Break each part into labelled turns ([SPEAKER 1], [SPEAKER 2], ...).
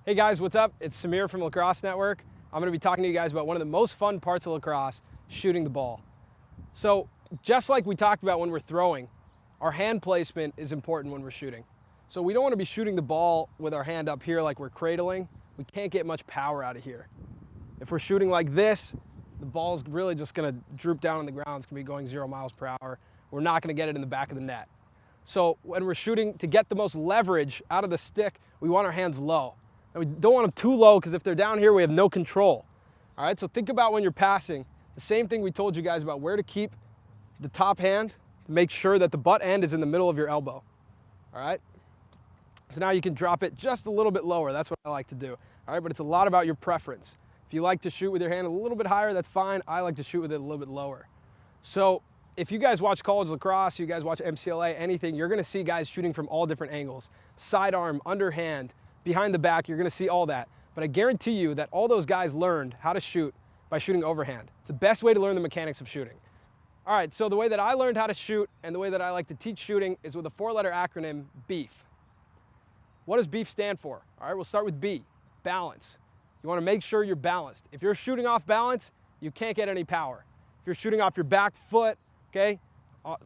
[SPEAKER 1] Hey guys, what's up? It's Samir from Lacrosse Network. I'm going to be talking to you guys about one of the most fun parts of lacrosse, shooting the ball. So just like we talked about when we're throwing, our hand placement is important when we're shooting. So we don't want to be shooting the ball with our hand up here like we're cradling. We can't get much power out of here. If we're shooting like this, the ball's really just going to droop down on the ground. It's going to be going 0 miles per hour. We're not going to get it in the back of the net. So when we're shooting, to get the most leverage out of the stick, we want our hands low. And we don't want them too low because if they're down here, we have no control. All right, so think about when you're passing, the same thing we told you guys about where to keep the top hand to make sure that the butt end is in the middle of your elbow. All right, so now you can drop it just a little bit lower. That's what I like to do. All right, but it's a lot about your preference. If you like to shoot with your hand a little bit higher, that's fine. I like to shoot with it a little bit lower. So if you guys watch college lacrosse, you guys watch MCLA, anything, you're gonna see guys shooting from all different angles. Sidearm, underhand, behind the back, you're gonna see all that. But I guarantee you that all those guys learned how to shoot by shooting overhand. It's the best way to learn the mechanics of shooting. All right, so the way that I learned how to shoot and the way that I like to teach shooting is with a 4-letter acronym, BEEF. What does BEEF stand for? All right, we'll start with B, balance. You wanna make sure you're balanced. If you're shooting off balance, you can't get any power. If you're shooting off your back foot, okay,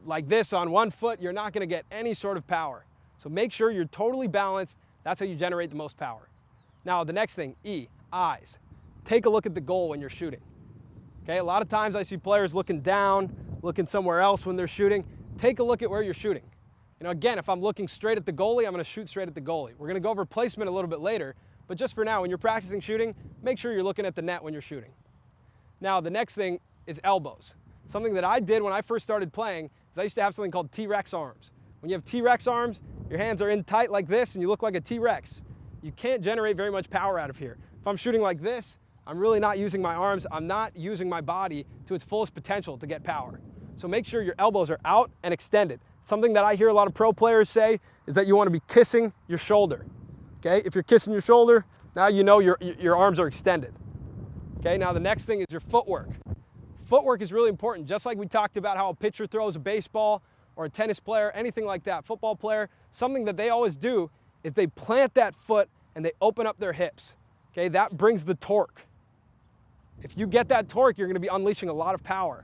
[SPEAKER 1] like this on one foot, you're not gonna get any sort of power. So make sure you're totally balanced. That's how you generate the most power. Now, the next thing, E, eyes. Take a look at the goal when you're shooting. Okay, a lot of times I see players looking down, looking somewhere else when they're shooting. Take a look at where you're shooting. You know, again, if I'm looking straight at the goalie, I'm gonna shoot straight at the goalie. We're gonna go over placement a little bit later, but just for now, when you're practicing shooting, make sure you're looking at the net when you're shooting. Now, the next thing is elbows. Something that I did when I first started playing is I used to have something called T-Rex arms. When you have T-Rex arms, your hands are in tight like this and you look like a T-Rex. You can't generate very much power out of here. If I'm shooting like this, I'm really not using my arms. I'm not using my body to its fullest potential to get power. So make sure your elbows are out and extended. Something that I hear a lot of pro players say is that you want to be kissing your shoulder. Okay, if you're kissing your shoulder, now you know your arms are extended. Okay, now the next thing is your footwork. Footwork is really important, just like we talked about how a pitcher throws a baseball or a tennis player, anything like that, football player, something that they always do is they plant that foot and they open up their hips. Okay, that brings the torque. If you get that torque, you're gonna be unleashing a lot of power.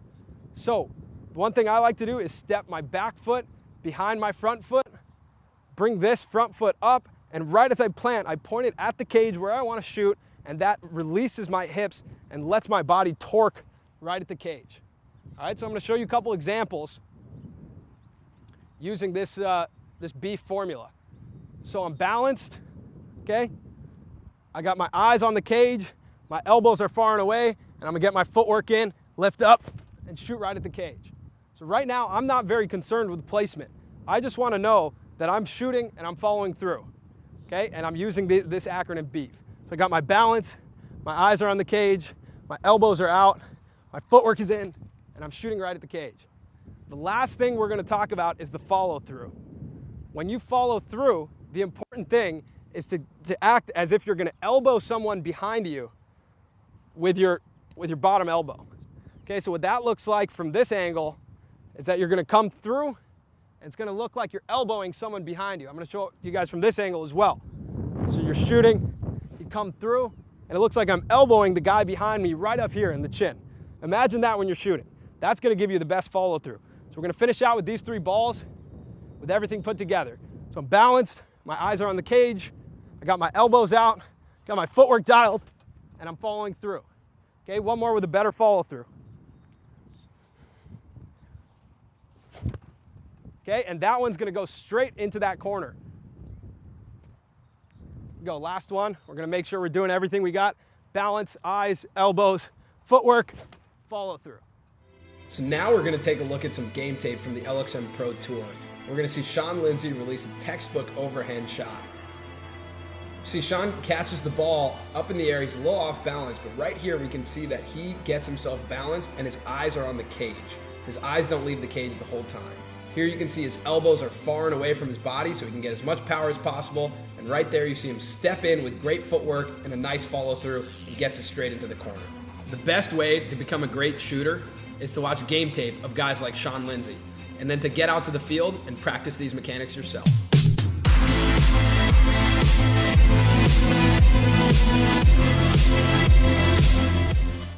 [SPEAKER 1] So, one thing I like to do is step my back foot behind my front foot, bring this front foot up, and right as I plant, I point it at the cage where I wanna shoot, and that releases my hips and lets my body torque right at the cage. All right, so I'm gonna show you a couple examples using this BEEF formula. So I'm balanced, okay? I got my eyes on the cage, my elbows are far and away, and I'm gonna get my footwork in, lift up, and shoot right at the cage. So right now, I'm not very concerned with placement. I just wanna know that I'm shooting and I'm following through, okay? And I'm using this acronym BEEF. So I got my balance, my eyes are on the cage, my elbows are out, my footwork is in, and I'm shooting right at the cage. The last thing we're gonna talk about is the follow through. When you follow through, the important thing is to act as if you're gonna elbow someone behind you with your bottom elbow. Okay, so what that looks like from this angle is that you're gonna come through, and it's gonna look like you're elbowing someone behind you. I'm gonna show you guys from this angle as well. So you're shooting, you come through, and it looks like I'm elbowing the guy behind me right up here in the chin. Imagine that when you're shooting. That's gonna give you the best follow through. So we're gonna finish out with these 3 balls with everything put together. So I'm balanced, my eyes are on the cage, I got my elbows out, got my footwork dialed, and I'm following through. Okay, one more with a better follow through. Okay, and that one's gonna go straight into that corner. Go, last one. We're gonna make sure we're doing everything we got. Balance, eyes, elbows, footwork, follow through.
[SPEAKER 2] So now we're going to take a look at some game tape from the LXM Pro Tour. We're going to see Sean Lindsay release a textbook overhand shot. See, Sean catches the ball up in the air. He's a little off balance, but right here we can see that he gets himself balanced and his eyes are on the cage. His eyes don't leave the cage the whole time. Here you can see his elbows are far and away from his body so he can get as much power as possible. And right there you see him step in with great footwork and a nice follow through and gets it straight into the corner. The best way to become a great shooter is to watch game tape of guys like Sean Lindsay, and then to get out to the field and practice these mechanics yourself.